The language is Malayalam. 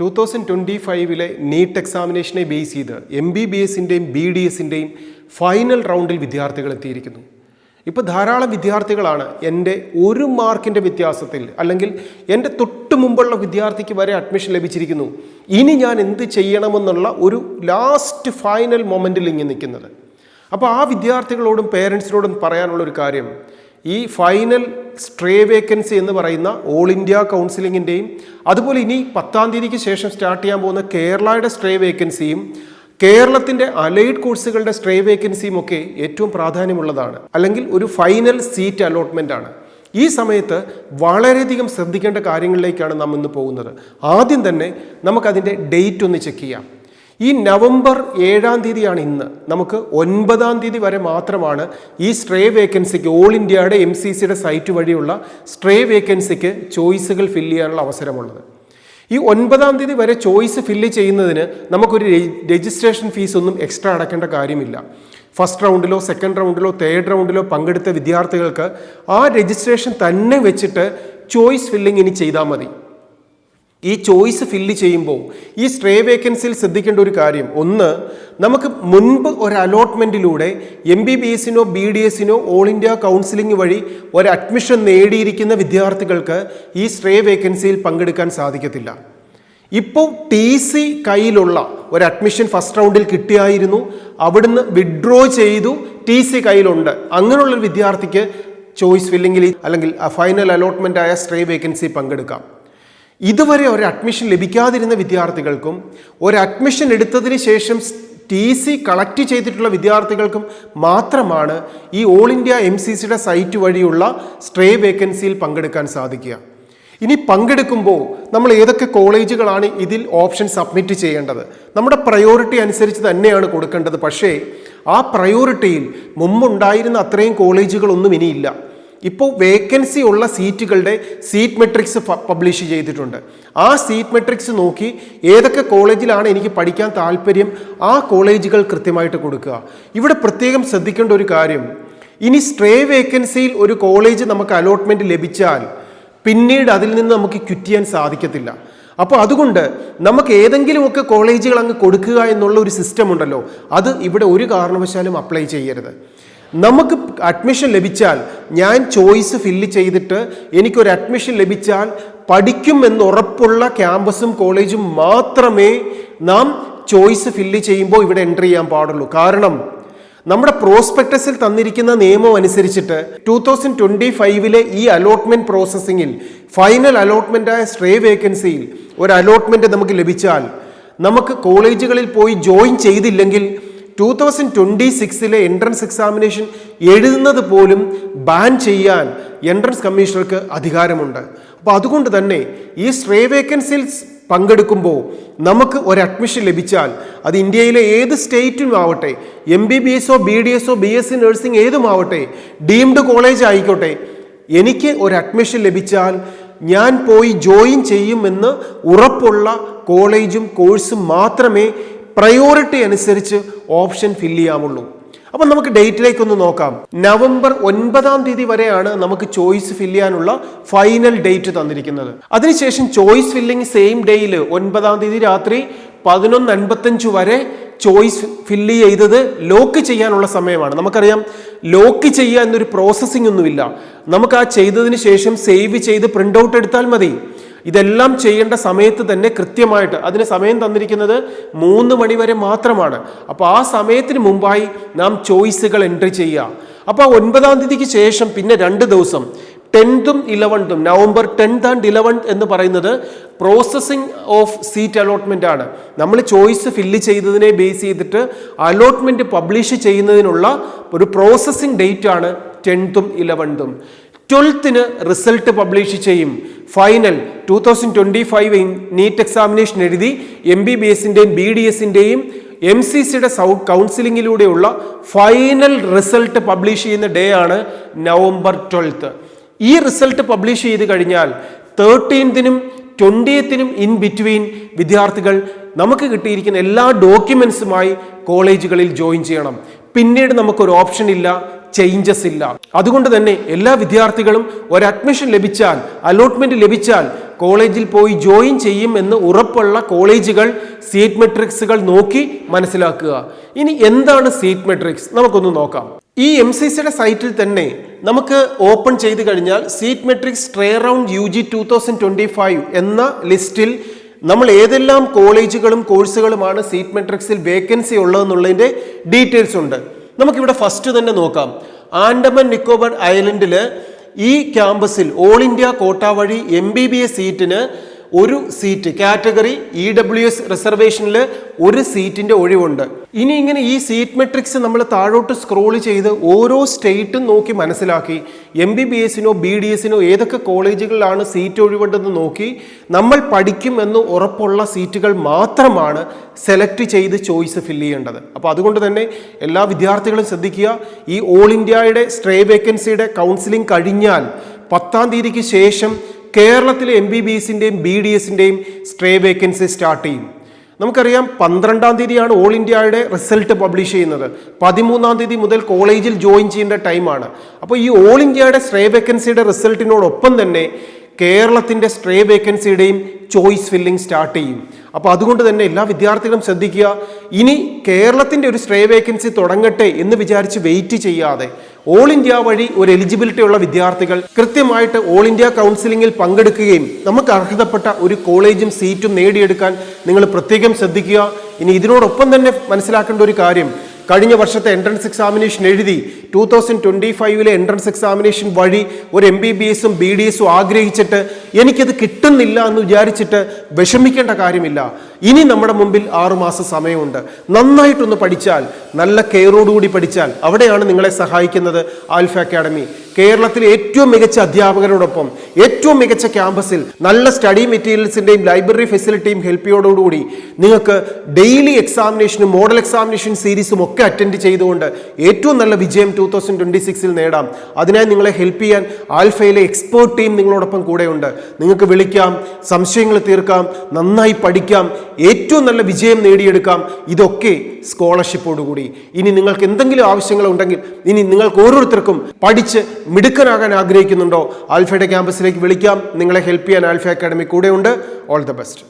2025 നീറ്റ് എക്സാമിനേഷനെ ബേസ് ചെയ്ത് MBBSൻ്റെയും BDSൻ്റെയും ഫൈനൽ റൗണ്ടിൽ വിദ്യാർത്ഥികൾ എത്തിയിരിക്കുന്നു. ഇപ്പോൾ ധാരാളം വിദ്യാർത്ഥികളാണ് എൻ്റെ 1 മാർക്കിൻ്റെ വ്യത്യാസത്തിൽ അല്ലെങ്കിൽ എൻ്റെ തൊട്ട് മുമ്പുള്ള വിദ്യാർത്ഥിക്ക് വരെ അഡ്മിഷൻ ലഭിച്ചിരിക്കുന്നു, ഇനി ഞാൻ എന്ത് ചെയ്യണമെന്നുള്ള ഒരു ലാസ്റ്റ് ഫൈനൽ മൊമെൻറ്റിൽ ഇങ്ങനെ നിൽക്കുന്നത്. അപ്പോൾ ആ വിദ്യാർത്ഥികളോടും പേരൻസിനോടും പറയാനുള്ളൊരു കാര്യം, ഈ ഫൈനൽ സ്ട്രേ വേക്കൻസി എന്ന് പറയുന്ന ഓൾ ഇന്ത്യ കൗൺസിലിങ്ങിൻ്റെയും അതുപോലെ ഇനി 10-ാം തീയതിക്ക് ശേഷം സ്റ്റാർട്ട് ചെയ്യാൻ പോകുന്ന കേരളയുടെ സ്ട്രേ വേക്കൻസിയും കേരളത്തിൻ്റെ അലൈഡ് കോഴ്സുകളുടെ സ്ട്രേ വേക്കൻസിയും ഒക്കെ ഏറ്റവും പ്രാധാന്യമുള്ളതാണ്, അല്ലെങ്കിൽ ഒരു ഫൈനൽ സീറ്റ് അലോട്ട്മെൻ്റ് ആണ്. ഈ സമയത്ത് വളരെയധികം ശ്രദ്ധിക്കേണ്ട കാര്യങ്ങളിലേക്കാണ് നാം ഇന്ന് പോകുന്നത്. ആദ്യം തന്നെ നമുക്കതിൻ്റെ ഡേറ്റ് ഒന്ന് ചെക്ക് ചെയ്യാം. ഈ നവംബർ 7-ാം തീയതിയാണ് ഇന്ന്. നമുക്ക് 9-ാം തീയതി വരെ മാത്രമാണ് ഈ സ്ട്രേ വേക്കൻസിക്ക് ഓൾ ഇന്ത്യയുടെ MCCയുടെ സൈറ്റ് വഴിയുള്ള സ്ട്രേ വേക്കൻസിക്ക് ചോയ്സുകൾ ഫില്ല് ചെയ്യാനുള്ള അവസരമുള്ളത്. ഈ 9-ാം തീയതി വരെ ചോയ്സ് ഫില്ല് ചെയ്യുന്നതിന് നമുക്കൊരു രജിസ്ട്രേഷൻ ഫീസ് ഒന്നും എക്സ്ട്രാ അടക്കേണ്ട കാര്യമില്ല. ഫസ്റ്റ് റൗണ്ടിലോ സെക്കൻഡ് റൗണ്ടിലോ തേർഡ് റൗണ്ടിലോ പങ്കെടുത്ത വിദ്യാർത്ഥികൾക്ക് ആ രജിസ്ട്രേഷൻ തന്നെ വെച്ചിട്ട് ചോയ്സ് ഫില്ലിംഗ് ഇനി ചെയ്താൽ മതി. ഈ ചോയ്സ് ഫില്ല് ചെയ്യുമ്പോൾ ഈ സ്ട്രേ വേക്കൻസിയിൽ ശ്രദ്ധിക്കേണ്ട ഒരു കാര്യം, ഒന്ന്, നമുക്ക് മുൻപ് ഒരു അലോട്ട്മെൻറ്റിലൂടെ MBBSനോ BDSനോ ഓൾ ഇന്ത്യ കൗൺസിലിംഗ് വഴി ഒരു അഡ്മിഷൻ നേടിയിരിക്കുന്ന വിദ്യാർത്ഥികൾക്ക് ഈ സ്ട്രേ വേക്കൻസിയിൽ പങ്കെടുക്കാൻ സാധിക്കത്തില്ല. ഇപ്പോൾ TC കയ്യിലുള്ള ഒരു അഡ്മിഷൻ ഫസ്റ്റ് റൗണ്ടിൽ കിട്ടിയായിരുന്നു, അവിടുന്ന് വിഡ്രോ ചെയ്തു, TC കയ്യിലുണ്ട്, അങ്ങനെയുള്ളൊരു വിദ്യാർത്ഥിക്ക് ചോയ്സ് ഫില്ലിങ്ങിൽ അല്ലെങ്കിൽ ഫൈനൽ അലോട്ട്മെൻ്റ് ആയ സ്ട്രേ വേക്കൻസി പങ്കെടുക്കാം. ഇതുവരെ ഒരു അഡ്മിഷൻ ലഭിക്കാതിരുന്ന വിദ്യാർത്ഥികൾക്കും ഒരു അഡ്മിഷൻ എടുത്തതിന് ശേഷം TC കളക്ട് ചെയ്തിട്ടുള്ള വിദ്യാർത്ഥികൾക്കും മാത്രമാണ് ഈ ഓൾ ഇന്ത്യ MCCയുടെ സൈറ്റ് വഴിയുള്ള സ്ട്രേ വേക്കൻസിയിൽ പങ്കെടുക്കാൻ സാധിക്കുക. ഇനി പങ്കെടുക്കുമ്പോൾ നമ്മൾ ഏതൊക്കെ കോളേജുകളാണ് ഇതിൽ ഓപ്ഷൻ സബ്മിറ്റ് ചെയ്യേണ്ടത്? നമ്മുടെ പ്രയോറിറ്റി അനുസരിച്ച് തന്നെയാണ് കൊടുക്കേണ്ടത്. പക്ഷേ ആ പ്രയോറിറ്റിയിൽ മുമ്പുണ്ടായിരുന്ന അത്രയും കോളേജുകളൊന്നും ഇനിയില്ല. ഇപ്പോൾ വേക്കൻസി ഉള്ള സീറ്റുകളുടെ സീറ്റ് മെട്രിക്സ് പബ്ലിഷ് ചെയ്തിട്ടുണ്ട്. ആ സീറ്റ് മെട്രിക്സ് നോക്കി ഏതൊക്കെ കോളേജിലാണ് എനിക്ക് പഠിക്കാൻ താല്പര്യം, ആ കോളേജുകൾ കൃത്യമായിട്ട് കൊടുക്കുക. ഇവിടെ പ്രത്യേകം ശ്രദ്ധിക്കേണ്ട ഒരു കാര്യം, ഇനി സ്ട്രേ വേക്കൻസിയിൽ ഒരു കോളേജ് നമുക്ക് അലോട്ട്മെൻറ്റ് ലഭിച്ചാൽ പിന്നീട് അതിൽ നിന്ന് നമുക്ക് ക്വിറ്റ് ചെയ്യാൻ സാധിക്കത്തില്ല. അപ്പോൾ അതുകൊണ്ട് നമുക്ക് ഏതെങ്കിലുമൊക്കെ കോളേജുകൾ അങ്ങ് കൊടുക്കുക എന്നുള്ള ഒരു സിസ്റ്റം ഉണ്ടല്ലോ, അത് ഇവിടെ ഒരു കാരണവശാലും അപ്ലൈ ചെയ്യരുത്. നമുക്ക് അഡ്മിഷൻ ലഭിച്ചാൽ, ഞാൻ ചോയ്സ് ഫില്ല് ചെയ്തിട്ട് എനിക്കൊരു അഡ്മിഷൻ ലഭിച്ചാൽ പഠിക്കും എന്നുറപ്പുള്ള ക്യാമ്പസും കോളേജും മാത്രമേ നാം ചോയ്സ് ഫില്ല് ചെയ്യുമ്പോൾ ഇവിടെ എൻ്റർ ചെയ്യാൻ പാടുള്ളൂ. കാരണം നമ്മുടെ പ്രോസ്പെക്ടസിൽ തന്നിരിക്കുന്ന നിയമം അനുസരിച്ചിട്ട് 2025 ഈ അലോട്ട്മെൻറ്റ് പ്രോസസ്സിങ്ങിൽ ഫൈനൽ അലോട്ട്മെൻറ്റായ സ്ട്രേ വേക്കൻസിയിൽ ഒരു അലോട്ട്മെൻറ്റ് നമുക്ക് ലഭിച്ചാൽ, നമുക്ക് കോളേജുകളിൽ പോയി ജോയിൻ ചെയ്തില്ലെങ്കിൽ 2026 എൻട്രൻസ് എക്സാമിനേഷൻ എഴുതുന്നത് പോലും ബാൻ ചെയ്യാൻ എൻട്രൻസ് കമ്മീഷണർക്ക് അധികാരമുണ്ട്. അപ്പോൾ അതുകൊണ്ട് തന്നെ ഈ സ്ട്രേ വേക്കൻസിയിൽ പങ്കെടുക്കുമ്പോൾ നമുക്ക് ഒരു അഡ്മിഷൻ ലഭിച്ചാൽ, അത് ഇന്ത്യയിലെ ഏത് സ്റ്റേറ്റിലും ആവട്ടെ, MBBSോ BDSോ BSc നഴ്സിംഗ് ഏതുമാവട്ടെ, ഡീംഡ് കോളേജ് ആയിക്കോട്ടെ, എനിക്ക് ഒരു അഡ്മിഷൻ ലഭിച്ചാൽ ഞാൻ പോയി ജോയിൻ ചെയ്യുമെന്ന് ഉറപ്പുള്ള കോളേജും കോഴ്സും മാത്രമേ പ്രയോറിറ്റി അനുസരിച്ച് ഓപ്ഷൻ ഫില്ല് ചെയ്യാമുള്ളൂ. അപ്പം നമുക്ക് ഡേറ്റിലേക്കൊന്ന് നോക്കാം. നവംബർ 9-ാം തീയതി വരെയാണ് നമുക്ക് ചോയ്സ് ഫില്ല് ചെയ്യാനുള്ള ഫൈനൽ ഡേറ്റ് തന്നിരിക്കുന്നത്. അതിനുശേഷം ചോയ്സ് ഫില്ലിംഗ് സെയിം ഡേയിൽ 9-ാം തീയതി രാത്രി 11:55 വരെ ചോയ്സ് ഫില്ല് ചെയ്തത് ലോക്ക് ചെയ്യാനുള്ള സമയമാണ്. നമുക്കറിയാം, ലോക്ക് ചെയ്യുക എന്നൊരു പ്രോസസ്സിംഗ് ഒന്നുമില്ല. നമുക്ക് ആ ചെയ്തതിന് ശേഷം സേവ് ചെയ്ത് പ്രിൻ്റ് ഔട്ട് എടുത്താൽ മതി. ഇതെല്ലാം ചെയ്യേണ്ട സമയത്ത് തന്നെ കൃത്യമായിട്ട് അതിന് സമയം തന്നിരിക്കുന്നത് 3 മണി വരെ മാത്രമാണ്. അപ്പോൾ ആ സമയത്തിന് മുമ്പായി നാം ചോയ്സുകൾ എൻട്രി ചെയ്യുക. അപ്പോൾ 9-ാം തീയതിക്ക് ശേഷം പിന്നെ 2 ദിവസം 10th 11th November 10th and 11th എന്ന് പറയുന്നത് പ്രോസസ്സിംഗ് ഓഫ് സീറ്റ് അലോട്ട്മെൻ്റ് ആണ്. നമ്മൾ ചോയ്സ് ഫില്ല് ചെയ്തതിനെ ബേസ് ചെയ്തിട്ട് അലോട്ട്മെൻറ്റ് പബ്ലിഷ് ചെയ്യുന്നതിനുള്ള ഒരു പ്രോസസ്സിംഗ് ഡേറ്റ് ആണ് 10th 11th. 12th result publish ചെയ്യും. ഫൈനൽ 2025 നീറ്റ് എക്സാമിനേഷൻ എഴുതി MBBSൻ്റെയും BDSൻ്റെയും MCCയുടെ കൗൺസിലിങ്ങിലൂടെയുള്ള ഫൈനൽ റിസൾട്ട് പബ്ലിഷ് ചെയ്യുന്ന ഡേ ആണ് നവംബർ 12th. ഈ റിസൾട്ട് പബ്ലിഷ് ചെയ്ത് കഴിഞ്ഞാൽ 13th 20th ഇൻ ബിറ്റ്വീൻ വിദ്യാർത്ഥികൾ നമുക്ക് കിട്ടിയിരിക്കുന്ന എല്ലാ ഡോക്യുമെൻസുമായി കോളേജുകളിൽ ജോയിൻ ചെയ്യണം. പിന്നീട് നമുക്കൊരു ഓപ്ഷൻ ഇല്ല, ചേഞ്ചസ് ഇല്ല. അതുകൊണ്ട് തന്നെ എല്ലാ വിദ്യാർത്ഥികളും ഒരു അഡ്മിഷൻ ലഭിച്ചാൽ, അലോട്ട്മെന്റ് ലഭിച്ചാൽ കോളേജിൽ പോയി ജോയിൻ ചെയ്യും എന്ന് ഉറപ്പുള്ള കോളേജുകൾ സീറ്റ് മെട്രിക്സുകൾ നോക്കി മനസ്സിലാക്കുക. ഇനി എന്താണ് സീറ്റ് മെട്രിക്സ് നമുക്കൊന്ന് നോക്കാം. ഈ MCCയുടെ സൈറ്റിൽ തന്നെ നമുക്ക് ഓപ്പൺ ചെയ്ത് കഴിഞ്ഞാൽ seat matrix stray round UG 2025 എന്ന ലിസ്റ്റിൽ നമ്മൾ ഏതെല്ലാം കോളേജുകളും കോഴ്സുകളുമാണ് സീറ്റ് മെട്രിക്സിൽ വേക്കൻസി ഉള്ളതെന്നുള്ളതിൻ്റെ ഡീറ്റെയിൽസ് ഉണ്ട്. നമുക്കിവിടെ ഫസ്റ്റ് തന്നെ നോക്കാം. ആൻഡമാൻ നിക്കോബാർ ഐലൻഡില് ഈ ക്യാമ്പസിൽ ഓൾ ഇന്ത്യ കോട്ട വഴി MBBS സീറ്റിന് ഒരു സീറ്റ് കാറ്റഗറി EWS റിസർവേഷനിൽ ഒരു സീറ്റിന്റെ ഒഴിവുണ്ട്. ഇനി ഇങ്ങനെ ഈ സീറ്റ് മെട്രിക്സ് നമ്മൾ താഴോട്ട് സ്ക്രോൾ ചെയ്ത് ഓരോ സ്റ്റേറ്റും നോക്കി മനസ്സിലാക്കി MBBSനോ BDSനോ ഏതൊക്കെ കോളേജുകളിലാണ് സീറ്റ് ഒഴിവുണ്ടെന്ന് നോക്കി നമ്മൾ പഠിക്കും എന്ന് ഉറപ്പുള്ള സീറ്റുകൾ മാത്രമാണ് സെലക്ട് ചെയ്ത് ചോയ്സ് ഫില്ല് ചെയ്യേണ്ടത്. അപ്പോൾ അതുകൊണ്ട് തന്നെ എല്ലാ വിദ്യാർത്ഥികളും ശ്രദ്ധിക്കുക. ഈ ഓൾ ഇന്ത്യയുടെ സ്ട്രേ വേക്കൻസിയുടെ കൗൺസിലിംഗ് കഴിഞ്ഞാൽ 10-ാം തീയതിക്ക് ശേഷം കേരളത്തിലെ MBBSന്റെയും BDSന്റെയും സ്ട്രേ വേക്കൻസി സ്റ്റാർട്ട് ചെയ്യും. നമുക്കറിയാം 12-ാം തീയതിയാണ് ഓൾ ഇന്ത്യയുടെ റിസൾട്ട് പബ്ലിഷ് ചെയ്യുന്നത്. 13-ാം തീയതി മുതൽ കോളേജിൽ ജോയിൻ ചെയ്യേണ്ട ടൈമാണ്. അപ്പോൾ ഈ ഓൾ ഇന്ത്യയുടെ സ്ട്രേ വേക്കൻസിയുടെ റിസൾട്ടിനോടൊപ്പം തന്നെ കേരളത്തിൻ്റെ സ്ട്രേ വേക്കൻസിയുടെയും ചോയ്സ് ഫില്ലിംഗ് സ്റ്റാർട്ട് ചെയ്യും. അപ്പോൾ അതുകൊണ്ട് തന്നെ എല്ലാ വിദ്യാർത്ഥികളും ശ്രദ്ധിക്കുക. ഇനി കേരളത്തിൻ്റെ ഒരു സ്ട്രേ വേക്കൻസി തുടങ്ങട്ടെ എന്ന് വിചാരിച്ച് വെയിറ്റ് ചെയ്യാതെ ഓൾ ഇന്ത്യ വഴി ഒരു എലിജിബിലിറ്റി ഉള്ള വിദ്യാർത്ഥികൾ കൃത്യമായിട്ട് ഓൾ ഇന്ത്യ കൗൺസിലിംഗിൽ പങ്കെടുക്കുകയും നമുക്ക് അർഹതപ്പെട്ട ഒരു കോളേജും സീറ്റും നേടിയെടുക്കാൻ നിങ്ങൾ പ്രത്യേകം ശ്രദ്ധിക്കുക. ഇനി ഇതിനോടൊപ്പം തന്നെ മനസ്സിലാക്കേണ്ട ഒരു കാര്യം, കഴിഞ്ഞ വർഷത്തെ എൻട്രൻസ് എക്സാമിനേഷൻ എഴുതി 2025 എൻട്രൻസ് എക്സാമിനേഷൻ വഴി ഒരു MBBSും BDSും ആഗ്രഹിച്ചിട്ട് എനിക്കത് കിട്ടുന്നില്ല എന്ന് വിചാരിച്ചിട്ട് വിഷമിക്കേണ്ട കാര്യമില്ല. ഇനി നമ്മുടെ മുമ്പിൽ 6 മാസം സമയമുണ്ട്. നന്നായിട്ടൊന്ന് പഠിച്ചാൽ, നല്ല കെയറോടുകൂടി പഠിച്ചാൽ അവിടെയാണ് നിങ്ങളെ സഹായിക്കുന്നത് ആൽഫ അക്കാഡമി. കേരളത്തിലെ ഏറ്റവും മികച്ച അധ്യാപകരോടൊപ്പം ഏറ്റവും മികച്ച ക്യാമ്പസിൽ നല്ല സ്റ്റഡി മെറ്റീരിയൽസിൻ്റെയും ലൈബ്രറി ഫെസിലിറ്റിയും ഹെൽപ്പിയോടുകൂടി നിങ്ങൾക്ക് ഡെയിലി എക്സാമിനേഷനും മോഡൽ എക്സാമിനേഷൻ സീരീസും ഒക്കെ അറ്റൻഡ് ചെയ്തുകൊണ്ട് ഏറ്റവും നല്ല വിജയം 2026 നേടാം. അതിനായി നിങ്ങളെ ഹെൽപ്പ് ചെയ്യാൻ ആൽഫയിലെ എക്സ്പേർട്ട് ടീം നിങ്ങളോടൊപ്പം കൂടെയുണ്ട്. നിങ്ങൾക്ക് വിളിക്കാം, സംശയങ്ങൾ തീർക്കാം, നന്നായി പഠിക്കാം, ഏറ്റവും നല്ല വിജയം നേടിയെടുക്കാം. ഇതൊക്കെ സ്കോളർഷിപ്പോടുകൂടി. ഇനി നിങ്ങൾക്ക് എന്തെങ്കിലും ആവശ്യങ്ങളുണ്ടെങ്കിൽ, ഇനി നിങ്ങൾക്ക് ഓരോരുത്തർക്കും പഠിച്ച് മിടുക്കനാകാൻ ആഗ്രഹിക്കുന്നുണ്ടോ, ആൽഫയുടെ ക്യാമ്പസിലേക്ക് വിളിക്കാം. നിങ്ങളെ ഹെൽപ്പ് ചെയ്യാൻ ആൽഫ അക്കാഡമി കൂടെയുണ്ട്. All the best.